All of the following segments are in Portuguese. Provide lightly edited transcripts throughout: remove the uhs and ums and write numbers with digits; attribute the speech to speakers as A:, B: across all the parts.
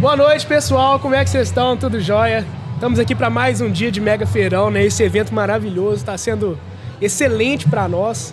A: Boa noite, pessoal. Como é que vocês estão? Tudo jóia? Estamos aqui para mais um dia de Mega Feirão, né? Esse evento maravilhoso, está sendo excelente para nós.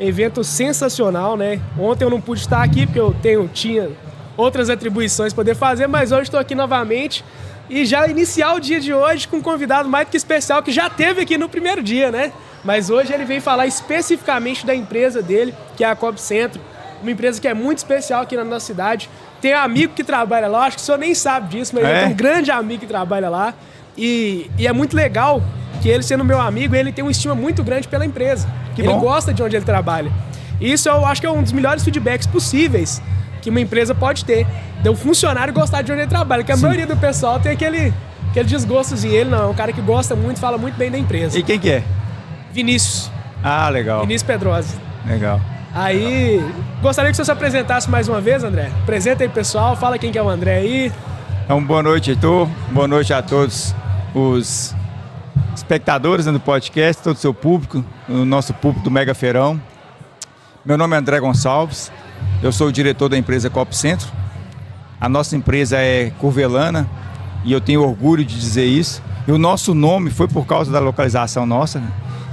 A: Evento sensacional, né? Ontem eu não pude estar aqui porque eu tinha outras atribuições para poder fazer, mas hoje estou aqui novamente e já iniciar o dia de hoje com um convidado mais do que especial que já teve aqui no primeiro dia, né? Mas hoje ele vem falar especificamente da empresa dele, que é a Copp Centro, uma empresa que é muito especial aqui na nossa cidade. Tem amigo que trabalha lá, acho que o senhor nem sabe disso, mas eu tenho um grande amigo que trabalha lá. E é muito legal que ele, sendo meu amigo, ele tem uma estima muito grande pela empresa. Ele gosta de onde ele trabalha. E isso eu acho que é um dos melhores feedbacks possíveis que uma empresa pode ter. De um funcionário gostar de onde ele trabalha, que a maioria do pessoal tem aquele desgostozinho. Ele não, é um cara que gosta muito, fala muito bem da empresa.
B: E quem que é?
A: Vinícius.
B: Ah, legal.
A: Vinícius Pedrosa.
B: Legal.
A: Aí, gostaria que você se apresentasse mais uma vez, André. Apresenta aí, pessoal, fala quem que é o André aí.
B: Então, boa noite, Heitor. Boa noite a todos os espectadores do podcast, todo o seu público, o nosso público do Mega Feirão. Meu nome é André Gonçalves, eu sou o diretor da empresa Copp Centro. A nossa empresa é curvelana e eu tenho orgulho de dizer isso. E o nosso nome foi por causa da localização nossa,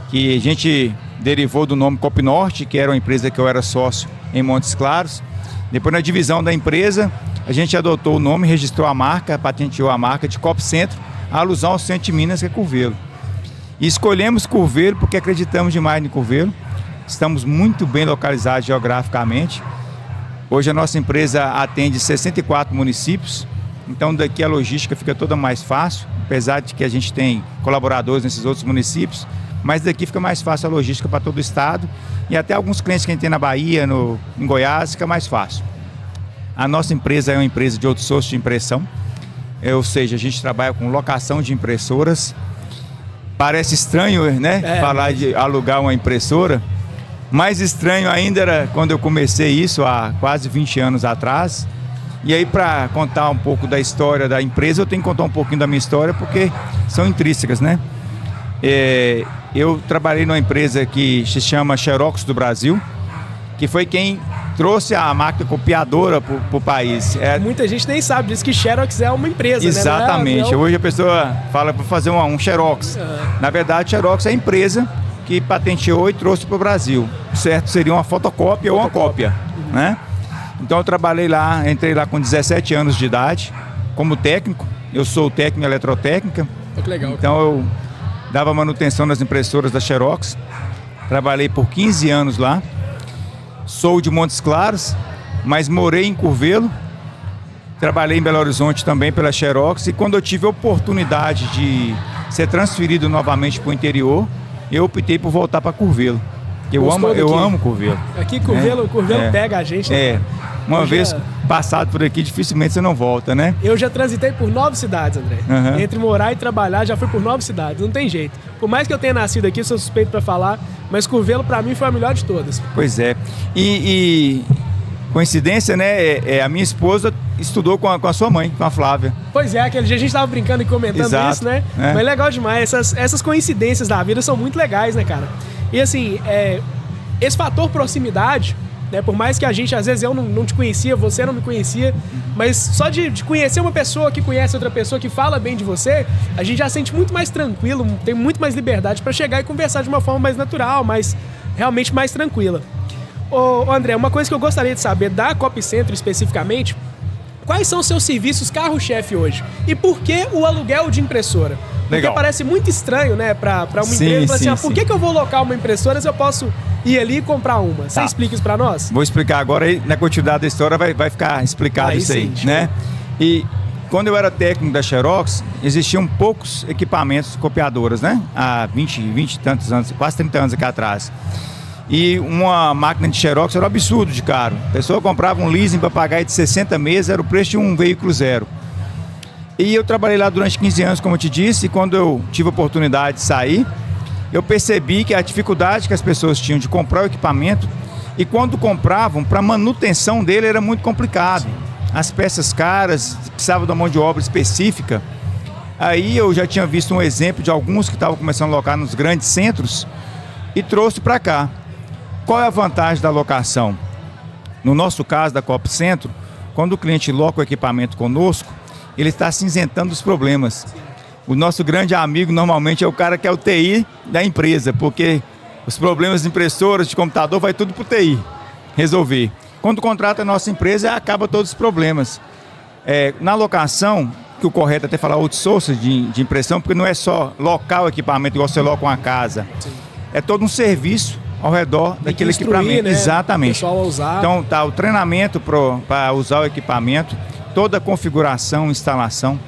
B: que a gente derivou do nome Copp Norte, que era uma empresa que eu era sócio em Montes Claros. Depois, na divisão da empresa, a gente adotou o nome, registrou a marca, patenteou a marca de Copp Centro, a alusão ao centro de Minas, que é Curvelo. E escolhemos Curvelo porque acreditamos demais em Curvelo. Estamos muito bem localizados geograficamente. Hoje a nossa empresa atende 64 municípios, então daqui a logística fica toda mais fácil, apesar de que a gente tem colaboradores nesses outros municípios, mas daqui fica mais fácil a logística para todo o estado e até alguns clientes que a gente tem na Bahia, em Goiás, fica mais fácil. A nossa empresa é uma empresa de outsourcing de impressão, ou seja, a gente trabalha com locação de impressoras. Parece estranho, né, falar de alugar uma impressora. Mais estranho ainda era quando eu comecei isso há quase 20 anos atrás. E aí, para contar um pouco da história da empresa, eu tenho que contar um pouquinho da minha história, porque são intrínsecas, né? Eu trabalhei numa empresa que se chama Xerox do Brasil, que foi quem trouxe a máquina copiadora para o país.
A: Muita gente nem sabe disso, que Xerox é uma empresa,
B: exatamente, né? Hoje a pessoa fala para fazer um Xerox. Na verdade, Xerox é a empresa que patenteou e trouxe para o Brasil. Certo? Seria uma fotocópia ou uma cópia, né? Então eu trabalhei lá, entrei lá com 17 anos de idade, como técnico. Eu sou técnico em eletrotécnica.
A: Que legal.
B: Então eu dava manutenção nas impressoras da Xerox. Trabalhei por 15 anos lá. Sou de Montes Claros, mas morei em Curvelo. Trabalhei em Belo Horizonte também pela Xerox. E quando eu tive a oportunidade de ser transferido novamente para o interior, eu optei por voltar para Curvelo. Eu amo Curvelo.
A: Aqui Curvelo pega a gente, né?
B: Uma vez passado por aqui, dificilmente você não volta, né?
A: Eu já transitei por 9 cidades, André. Entre morar e trabalhar, já fui por 9 cidades. Não tem jeito. Por mais que eu tenha nascido aqui, sou suspeito para falar, mas Curvelo para mim foi a melhor de todas.
B: Pois é. E coincidência, né? A minha esposa estudou com a sua mãe, com a Flávia.
A: Pois é, aquele dia a gente estava brincando e comentando isso, né? Mas legal demais. Essas coincidências da vida são muito legais, né, cara? E assim, esse fator proximidade, né, por mais que a gente, às vezes eu não te conhecia, você não me conhecia, mas só de conhecer uma pessoa que conhece outra pessoa que fala bem de você, a gente já sente muito mais tranquilo, tem muito mais liberdade para chegar e conversar de uma forma mais natural, realmente mais tranquila. Ô André, uma coisa que eu gostaria de saber da Copp Centro especificamente, quais são os seus serviços carro-chefe hoje? E por que o aluguel de impressora? Porque parece muito estranho, né, para uma empresa falar assim, por que eu vou locar uma impressora se eu posso ir ali e comprar uma? Você explica isso para nós?
B: Vou explicar agora e na continuidade da história vai ficar explicado isso aí, né? E quando eu era técnico da Xerox, existiam poucos equipamentos copiadoras, né? Há 20 e tantos anos, quase 30 anos aqui atrás. E uma máquina de Xerox era um absurdo de caro. A pessoa comprava um leasing para pagar de 60 meses, era o preço de um veículo zero. E eu trabalhei lá durante 15 anos, como eu te disse, e quando eu tive a oportunidade de sair, eu percebi que a dificuldade que as pessoas tinham de comprar o equipamento, e quando compravam, para manutenção dele era muito complicado. As peças caras, precisavam de uma mão de obra específica. Aí eu já tinha visto um exemplo de alguns que estavam começando a locar nos grandes centros e trouxe para cá. Qual é a vantagem da locação? No nosso caso, da Copp Centro, quando o cliente loca o equipamento conosco, ele está cinzentando os problemas. O nosso grande amigo normalmente é o cara que é o TI da empresa, porque os problemas de impressoras, de computador, vai tudo para o TI resolver. Quando contrata a nossa empresa, acaba todos os problemas. Na locação, que o correto é até falar outsourcing de impressão, porque não é só local equipamento, igual você loca uma casa. Sim. É todo um serviço ao redor daquele equipamento.
A: Né?
B: Exatamente.
A: O pessoal a usar.
B: Então, tá o treinamento para usar o equipamento, toda a configuração, instalação.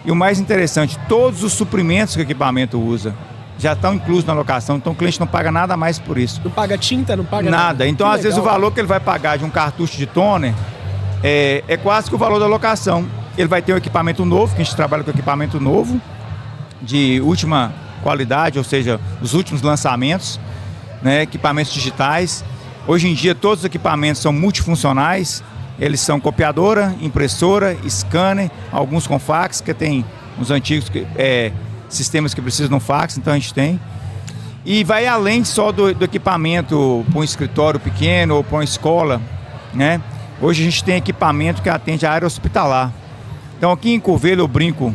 B: E o mais interessante, todos os suprimentos que o equipamento usa já estão inclusos na locação, então o cliente não paga nada mais por isso.
A: Não paga tinta, não paga
B: nada. Então, às vezes, o valor que ele vai pagar de um cartucho de toner é quase que o valor da locação. Ele vai ter um equipamento novo, que a gente trabalha com equipamento novo, de última qualidade, ou seja, os últimos lançamentos, né, equipamentos digitais. Hoje em dia, todos os equipamentos são multifuncionais. Eles são copiadora, impressora, scanner, alguns com fax, que tem os antigos sistemas que precisam de um fax, então a gente tem. E vai além só do equipamento para um escritório pequeno ou para uma escola, né? Hoje a gente tem equipamento que atende a área hospitalar. Então aqui em Covelho eu brinco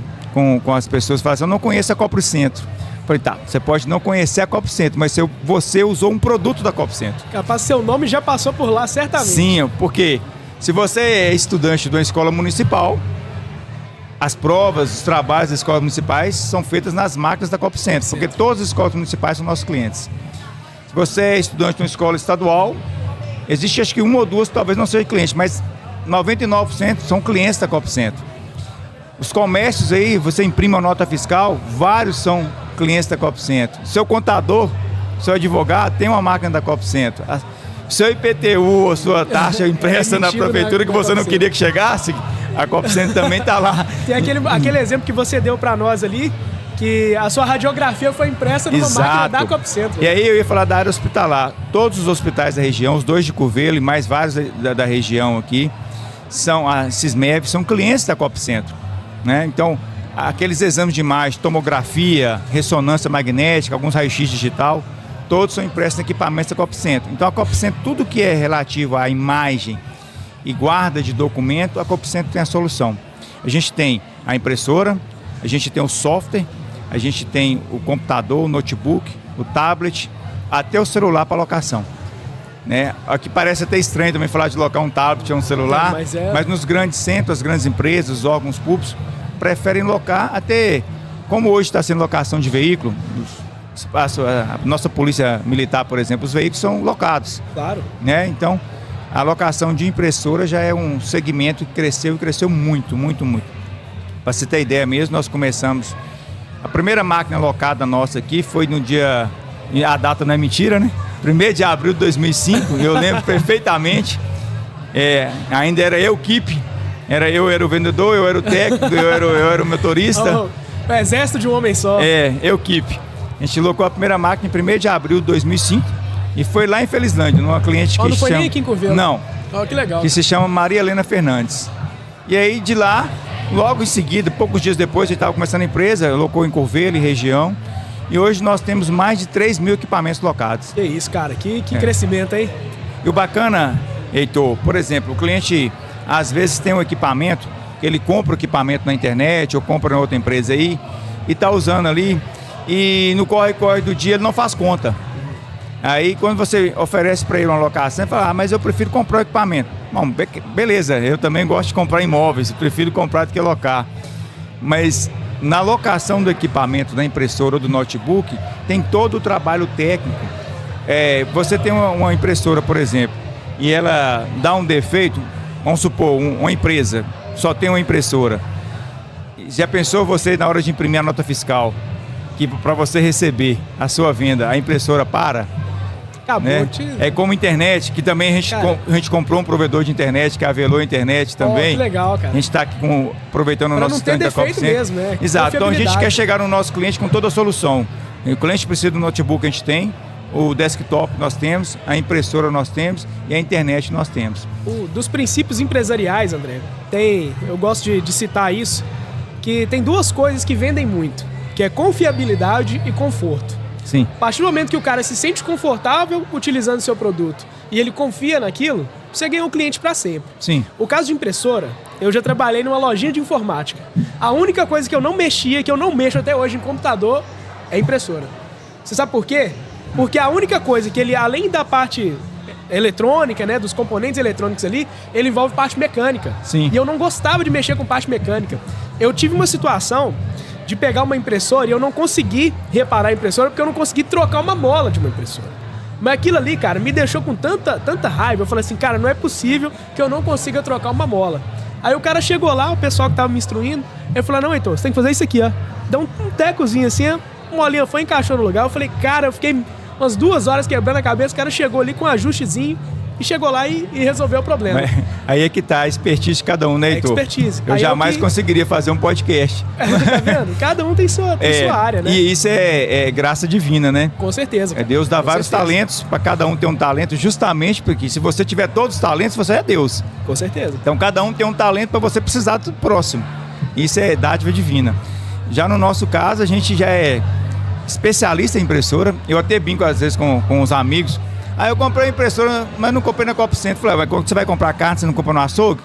B: com as pessoas, falam assim, eu não conheço a Coprocentro. Falei, tá, você pode não conhecer a Coprocentro, mas você usou um produto da Coprocentro.
A: Capaz seu nome já passou por lá, certamente.
B: Sim, porque se você é estudante de uma escola municipal, as provas, os trabalhos das escolas municipais são feitas nas máquinas da Coprocentro, porque todas as escolas municipais são nossos clientes. Se você é estudante de uma escola estadual, existe acho que uma ou duas, talvez não seja cliente, mas 99% são clientes da Coprocentro. Os comércios aí, você imprime uma nota fiscal, vários são clientes da Coprocentro. Seu contador, seu advogado tem uma máquina da Coprocentro. Seu IPTU, a sua taxa impressa na prefeitura que você não queria que chegasse, a Coprocentro também está lá.
A: Tem aquele exemplo que você deu para nós ali, que a sua radiografia foi impressa numa máquina da Coprocentro.
B: E aí eu ia falar da área hospitalar. Todos os hospitais da região, os 2 de Covelho e mais vários da região aqui, são a Cismev, são clientes da Coprocentro, né? Então, aqueles exames de imagem, tomografia, ressonância magnética, alguns raio-x digital, todos são impressos em equipamentos da Coprocentro. Então, a Coprocentro, tudo que é relativo à imagem e guarda de documento, a Coprocentro tem a solução. A gente tem a impressora, a gente tem o software, a gente tem o computador, o notebook, o tablet, até o celular para locação, né? Aqui parece até estranho também falar de locar um tablet ou um celular, mas nos grandes centros, as grandes empresas, os órgãos públicos, preferem locar até, como hoje está sendo locação de veículo, a nossa polícia militar, por exemplo, os veículos são locados.
A: Claro.
B: Né? Então, a locação de impressora já é um segmento que cresceu e cresceu muito, muito, muito. Para você ter ideia mesmo, nós começamos... A primeira máquina locada nossa aqui foi no dia... A data não é mentira, né? 1º de abril de 2005, eu lembro perfeitamente. Ainda era eu, equipe. Era o vendedor, eu era o técnico, eu era o motorista.
A: O exército de um homem só.
B: Eu, equipe. A gente locou a primeira máquina em 1º de abril de 2005 e foi lá em Felizlândia, numa cliente que
A: não foi nem aqui em Covelho?
B: Não.
A: Que legal.
B: Que se chama Maria Helena Fernandes. E aí de lá, logo em seguida, poucos dias depois, a gente estava começando a empresa, locou em Covelho e região. E hoje nós temos mais de 3 mil equipamentos locados.
A: Que isso, cara, que crescimento, hein?
B: E o bacana, Heitor, por exemplo, o cliente às vezes tem um equipamento, que ele compra o equipamento na internet ou compra em outra empresa aí e está usando ali e no corre-corre do dia ele não faz conta. Aí quando você oferece para ele uma locação, ele fala, mas eu prefiro comprar o equipamento. Bom, beleza, eu também gosto de comprar imóveis, prefiro comprar do que locar. Mas na locação do equipamento, da impressora ou do notebook, tem todo o trabalho técnico. Você tem uma impressora, por exemplo, e ela dá um defeito, vamos supor, uma empresa só tem uma impressora. Já pensou você, na hora de imprimir a nota fiscal, que para você receber a sua venda, a impressora para?
A: Acabou,
B: né? É como internet, que também a gente comprou um provedor de internet, que é a Velour Internet também.
A: Que legal, cara.
B: A gente está aqui aproveitando o nosso stand da Coprocentro.
A: Mesmo, né?
B: Exato. Então a gente quer chegar no nosso cliente com toda a solução. O cliente precisa do notebook, a gente tem. O desktop nós temos, a impressora nós temos e a internet nós temos.
A: Dos princípios empresariais, André, eu gosto de citar isso, que tem 2 coisas que vendem muito, que é confiabilidade e conforto.
B: Sim.
A: A partir do momento que o cara se sente confortável utilizando o seu produto e ele confia naquilo, você ganha um cliente para sempre.
B: Sim.
A: O caso de impressora, eu já trabalhei numa lojinha de informática. A única coisa que eu não mexia, que eu não mexo até hoje em computador, é impressora. Você sabe por quê? Porque a única coisa que ele, além da parte eletrônica, né, dos componentes eletrônicos ali, ele envolve parte mecânica.
B: Sim.
A: E eu não gostava de mexer com parte mecânica. Eu tive uma situação de pegar uma impressora e eu não consegui reparar a impressora porque eu não consegui trocar uma mola de uma impressora. Mas aquilo ali, cara, me deixou com tanta raiva. Eu falei assim, cara, não é possível que eu não consiga trocar uma mola. Aí o cara chegou lá, o pessoal que tava me instruindo, ele falou, não, Heitor, você tem que fazer isso aqui, ó. Dá um tecozinho assim, a molinha foi, encaixou no lugar. Eu falei, cara, eu fiquei umas 2 horas quebrando a cabeça, o cara chegou ali com um ajustezinho e chegou lá e resolveu o problema.
B: Aí é que tá a expertise de cada um, né, Heitor?
A: Expertise.
B: Eu jamais conseguiria fazer um podcast.
A: Tá vendo? Cada um tem sua área, né?
B: E isso é graça divina, né?
A: Com certeza. Cara.
B: Deus dá vários talentos, para cada um ter um talento, justamente porque se você tiver todos os talentos, você é Deus.
A: Com certeza.
B: Então cada um tem um talento para você precisar do próximo. Isso é dádiva divina. Já no nosso caso, a gente já é especialista em impressora. Eu até brinco às vezes com os amigos. Aí eu comprei a impressora, mas não comprei na Copo Centro. Falei, quando você vai comprar carne, você não compra no açougue?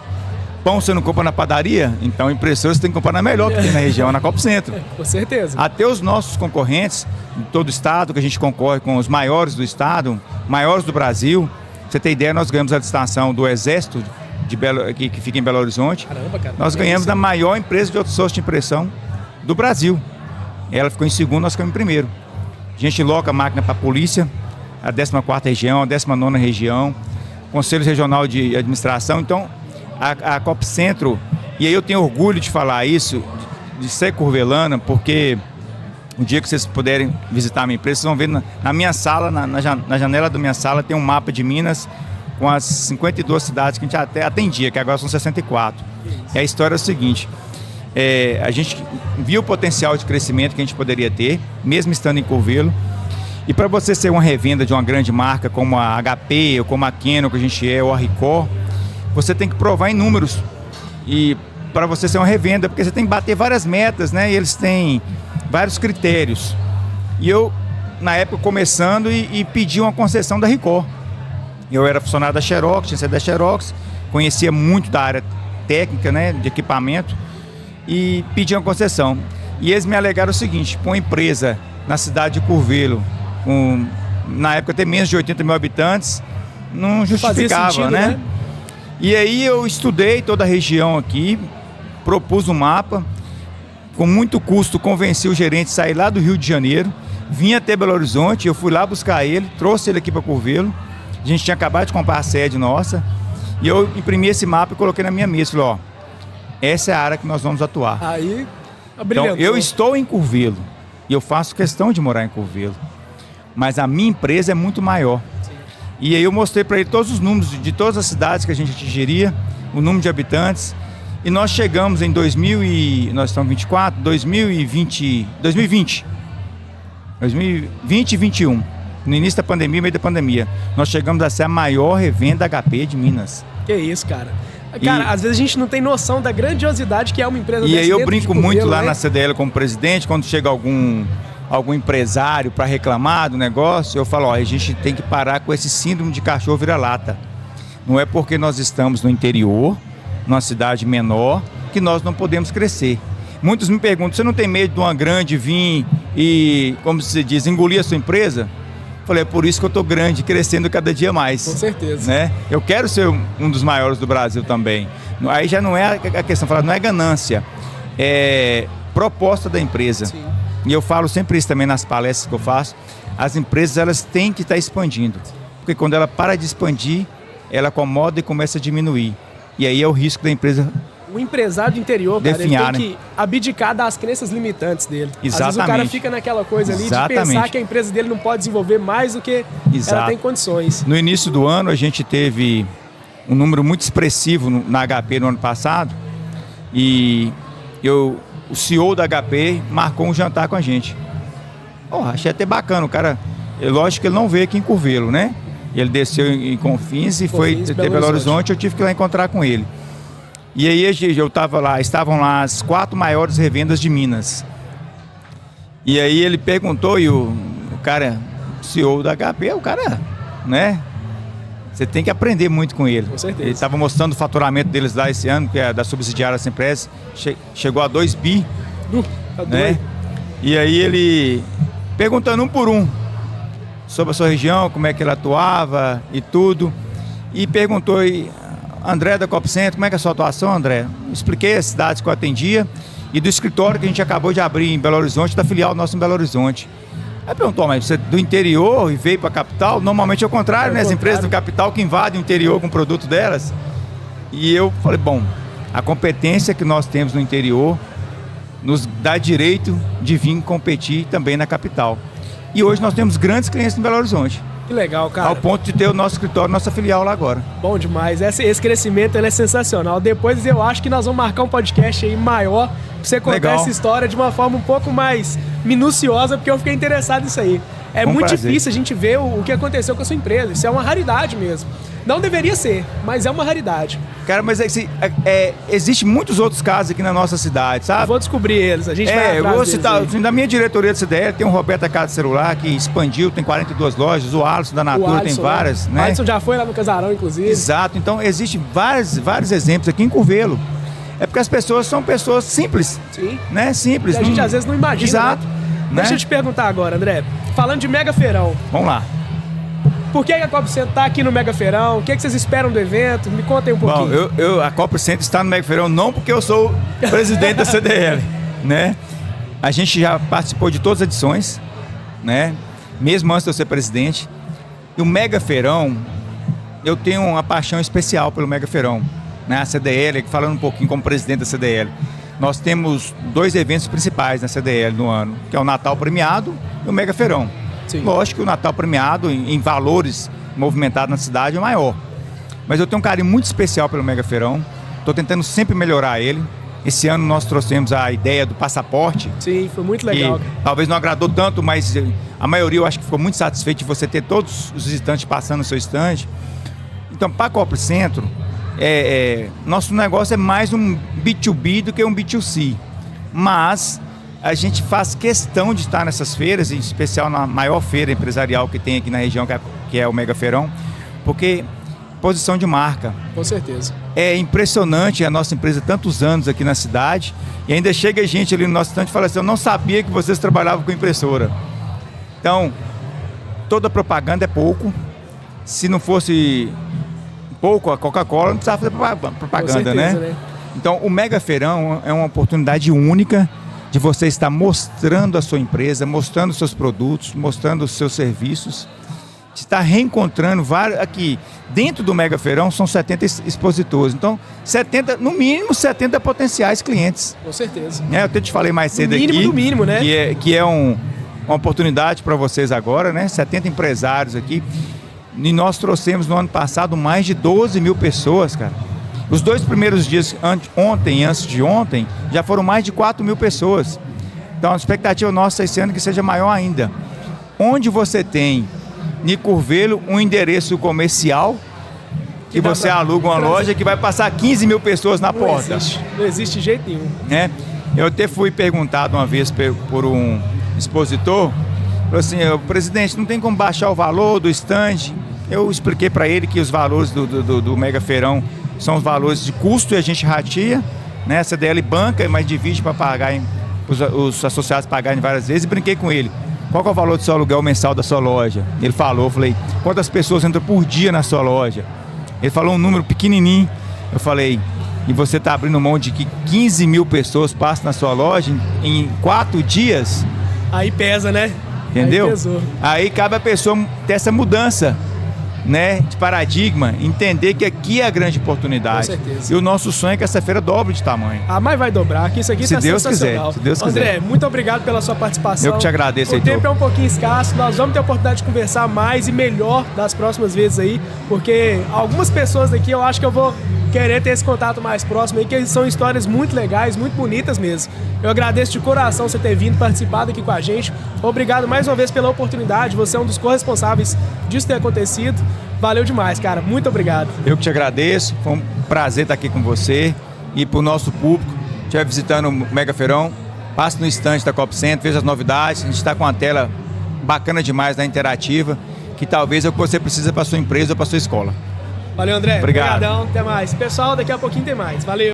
B: Pão você não compra na padaria? Então impressora você tem que comprar na melhor que tem na região, na Copo Centro.
A: Com certeza.
B: Até os nossos concorrentes, em todo o estado, que a gente concorre com os maiores do estado, maiores do Brasil. Pra você ter ideia, nós ganhamos a licitação do Exército, que fica em Belo Horizonte.
A: Caramba, cara.
B: Nós ganhamos da maior empresa de outsourcing de impressão do Brasil. Ela ficou em segundo, nós ficamos em primeiro. A gente loca a máquina para a polícia, a 14ª região, a 19ª região, Conselho Regional de Administração. Então, a Copo Centro, e aí eu tenho orgulho de falar isso, de ser curvelana, porque o dia que vocês puderem visitar a minha empresa, vocês vão ver na minha sala, na janela da minha sala, tem um mapa de Minas com as 52 cidades que a gente até atendia, que agora são 64. E a história é o seguinte, a gente viu o potencial de crescimento que a gente poderia ter, mesmo estando em Curvelo. E para você ser uma revenda de uma grande marca como a HP, ou como a Canon, que a gente ou a Ricoh, você tem que provar em números. E para você ser uma revenda, porque você tem que bater várias metas, né? E eles têm vários critérios. E eu, na época, começando e pedi uma concessão da Ricoh. Eu era funcionário da Xerox, tinha saído da Xerox, conhecia muito da área técnica, né, de equipamento, e pedi uma concessão. E eles me alegaram o seguinte, para uma empresa na cidade de Curvelo, na época até menos de 80 mil habitantes, não justificava, sentido, né? E aí eu estudei toda a região aqui, propus um mapa, com muito custo convenci o gerente a sair lá do Rio de Janeiro, vim até Belo Horizonte, eu fui lá buscar ele, trouxe ele aqui para Curvelo, a gente tinha acabado de comprar a sede nossa, e eu imprimi esse mapa e coloquei na minha mesa, falei, ó, essa é a área que nós vamos atuar.
A: Aí,
B: então, eu estou em Curvelo, e eu faço questão de morar em Curvelo, mas a minha empresa é muito maior. Sim. E aí eu mostrei para ele todos os números de todas as cidades que a gente atingiria, o número de habitantes, e nós chegamos em nós estamos 24, 2020 e 2021, no início da pandemia, meio da pandemia, nós chegamos a ser a maior revenda HP de Minas.
A: Que isso, cara. Cara, às vezes a gente não tem noção da grandiosidade que é uma empresa dessa.
B: E aí eu brinco muito lá na CDL como presidente, quando chega algum empresário para reclamar do negócio, eu falo, ó, a gente tem que parar com esse síndrome de cachorro vira-lata. Não é porque nós estamos no interior, numa cidade menor, que nós não podemos crescer. Muitos me perguntam, você não tem medo de uma grande vir e, como se diz, engolir a sua empresa? Falei, é por isso que eu estou grande, crescendo cada dia mais.
A: Com certeza.
B: Né? Eu quero ser um dos maiores do Brasil também. Aí já não é a questão, não é ganância, é proposta da empresa. Sim. E eu falo sempre isso também nas palestras que eu faço, as empresas elas têm que estar expandindo, porque quando ela para de expandir, ela acomoda e começa a diminuir. E aí é o risco da empresa.
A: O empresário do interior, cara, ele tem que abdicar das crenças limitantes dele.
B: Exatamente.
A: Às vezes o cara fica naquela coisa ali de pensar que a empresa dele não pode desenvolver mais do que ela tem condições.
B: No início do ano a gente teve um número muito expressivo na HP no ano passado e o CEO da HP marcou um jantar com a gente. Achei até bacana, o cara, lógico que ele não veio aqui em Curvelo, né? Ele desceu em Confins e foi até Belo Horizonte, eu tive que ir lá encontrar com ele. E aí eu estava lá, estavam lá as 4 maiores revendas de Minas. E aí ele perguntou, e o cara, CEO da HP, o cara, né? Você tem que aprender muito com ele.
A: Com certeza.
B: Ele estava mostrando o faturamento deles lá esse ano, que é da subsidiária Simpress, chegou a 2 bi.
A: Tá
B: Né?
A: doido.
B: E aí ele perguntando um por um sobre a sua região, como é que ele atuava e tudo. E perguntou aí, André da Copcentro, como é que é a sua atuação, André? Expliquei as cidades que eu atendia e do escritório que a gente acabou de abrir em Belo Horizonte, da filial nossa em Belo Horizonte. Aí perguntou, mas você é do interior e veio para a capital? Normalmente é o contrário, né? As empresas do capital que invadem o interior com o produto delas. E eu falei, bom, a competência que nós temos no interior nos dá direito de vir competir também na capital. E hoje nós temos grandes clientes em Belo Horizonte.
A: Que legal, cara.
B: Ao ponto de ter o nosso escritório, nossa filial lá agora.
A: Bom demais. Esse crescimento ele é sensacional. Depois eu acho que nós vamos marcar um podcast aí maior pra você contar
B: Legal.
A: essa história de uma forma um pouco mais minuciosa, porque eu fiquei interessado nisso aí. É
B: Com
A: muito
B: prazer.
A: difícil a gente ver o que aconteceu com a sua empresa. Isso é uma raridade mesmo. Não deveria ser, mas é uma raridade.
B: Cara, mas existe muitos outros casos aqui na nossa cidade,
A: Eu
B: sabe?
A: vou descobrir eles. A gente vai
B: Eu
A: atrás
B: vou
A: deles
B: citar,
A: aí.
B: da minha diretoria do CDL, tem o Roberto Casa Celular, que expandiu, tem 42 lojas, o Alisson da
A: O
B: Natura
A: Alisson,
B: tem várias,
A: O
B: né?
A: Alisson já foi lá no Casarão, inclusive.
B: Exato, então existem vários exemplos aqui em Curvelo. É porque as pessoas são pessoas simples,
A: Sim.
B: né? Simples.
A: E a gente às vezes não imagina.
B: Exato.
A: Né?
B: Né?
A: Deixa eu te perguntar agora, André. Falando de Mega Feirão,
B: Vamos lá.
A: por que a Copcentro tá aqui no Mega Feirão? O que vocês esperam do evento? Me conta aí um
B: Bom,
A: pouquinho.
B: a Copa Center está no Mega Feirão não porque eu sou presidente da CDL, né? A gente já participou de todas as edições, né? Mesmo antes de eu ser presidente. E o Mega Feirão, eu tenho uma paixão especial pelo Mega Feirão, né? A CDL, falando um pouquinho como presidente da CDL, nós temos 2 eventos principais na CDL no ano, que é o Natal Premiado e o Mega Feirão.
A: Sim.
B: Lógico que o Natal Premiado, em valores movimentados na cidade, é maior. Mas eu tenho um carinho muito especial pelo Mega Feirão. Estou tentando sempre melhorar ele. Esse ano nós trouxemos a ideia do passaporte.
A: Sim, foi muito legal.
B: Que talvez não agradou tanto, mas a maioria eu acho que ficou muito satisfeito de você ter todos os visitantes passando no seu stand. Então, para a Copa Centro, nosso negócio é mais um B2B do que um B2C. Mas a gente faz questão de estar nessas feiras, em especial na maior feira empresarial que tem aqui na região, que é o Mega Feirão, porque posição de marca.
A: Com certeza.
B: É impressionante a nossa empresa, tantos anos aqui na cidade, e ainda chega gente ali no nosso stand e fala assim, eu não sabia que vocês trabalhavam com impressora. Então, toda propaganda é pouco. Se não fosse pouco, a Coca-Cola não precisava fazer propaganda,
A: Com certeza, né?
B: Então, o Mega Feirão é uma oportunidade única de você estar mostrando a sua empresa, mostrando os seus produtos, mostrando os seus serviços, de estar reencontrando vários. Aqui, dentro do Mega Feirão, são 70 expositores. Então, no mínimo 70 potenciais clientes.
A: Com certeza.
B: Eu até te falei mais cedo
A: mínimo
B: aqui.
A: do mínimo, né?
B: Que é uma oportunidade para vocês agora, né? 70 empresários aqui. E nós trouxemos no ano passado mais de 12 mil pessoas, cara. Os 2 primeiros dias, ontem e antes de ontem, já foram mais de 4 mil pessoas. Então a expectativa nossa esse ano é que seja maior ainda. Onde você tem, em Curvelo, um endereço comercial, que você aluga uma loja que vai passar 15 mil pessoas na porta.
A: Não existe de jeito nenhum.
B: Né? Eu até fui perguntado uma vez por um expositor, falou assim, presidente, não tem como baixar o valor do stand? Eu expliquei para ele que os valores do Mega Feirão são os valores de custo e a gente ratia, né? A CDL banca, mas divide para pagar, os associados pagarem várias vezes, e brinquei com ele. Qual que é o valor do seu aluguel mensal da sua loja? Ele falou, eu falei, quantas pessoas entram por dia na sua loja? Ele falou um número pequenininho. Eu falei, e você está abrindo mão de que 15 mil pessoas passam na sua loja em 4 dias?
A: Aí pesa, né?
B: Entendeu?
A: Aí pesou.
B: Aí cabe a pessoa ter essa mudança, né, de paradigma, entender que aqui é a grande oportunidade.
A: Com certeza.
B: E o nosso sonho é que essa feira dobre de tamanho.
A: Mas vai dobrar, que isso aqui
B: Se
A: tá
B: Deus
A: sensacional.
B: quiser, se Deus quiser.
A: André, muito obrigado pela sua participação.
B: Eu que te agradeço,
A: O
B: Heitor.
A: tempo é um pouquinho escasso, nós vamos ter a oportunidade de conversar mais e melhor das próximas vezes aí, porque algumas pessoas daqui eu acho que eu vou querer ter esse contato mais próximo aí, que são histórias muito legais, muito bonitas mesmo. Eu agradeço de coração você ter vindo, participado aqui com a gente. Obrigado mais uma vez pela oportunidade, você é um dos corresponsáveis disso ter acontecido. Valeu demais, cara. Muito obrigado.
B: Eu que te agradeço, foi um prazer estar aqui com você e para o nosso público. Estiver visitando o Mega Feirão, passe no estande da Copcentro, veja as novidades. A gente está com uma tela bacana demais na interativa, que talvez é o que você precisa para sua empresa ou para sua escola.
A: Valeu, André.
B: Obrigado.
A: Obrigadão. Até mais. Pessoal, daqui a pouquinho tem mais. Valeu.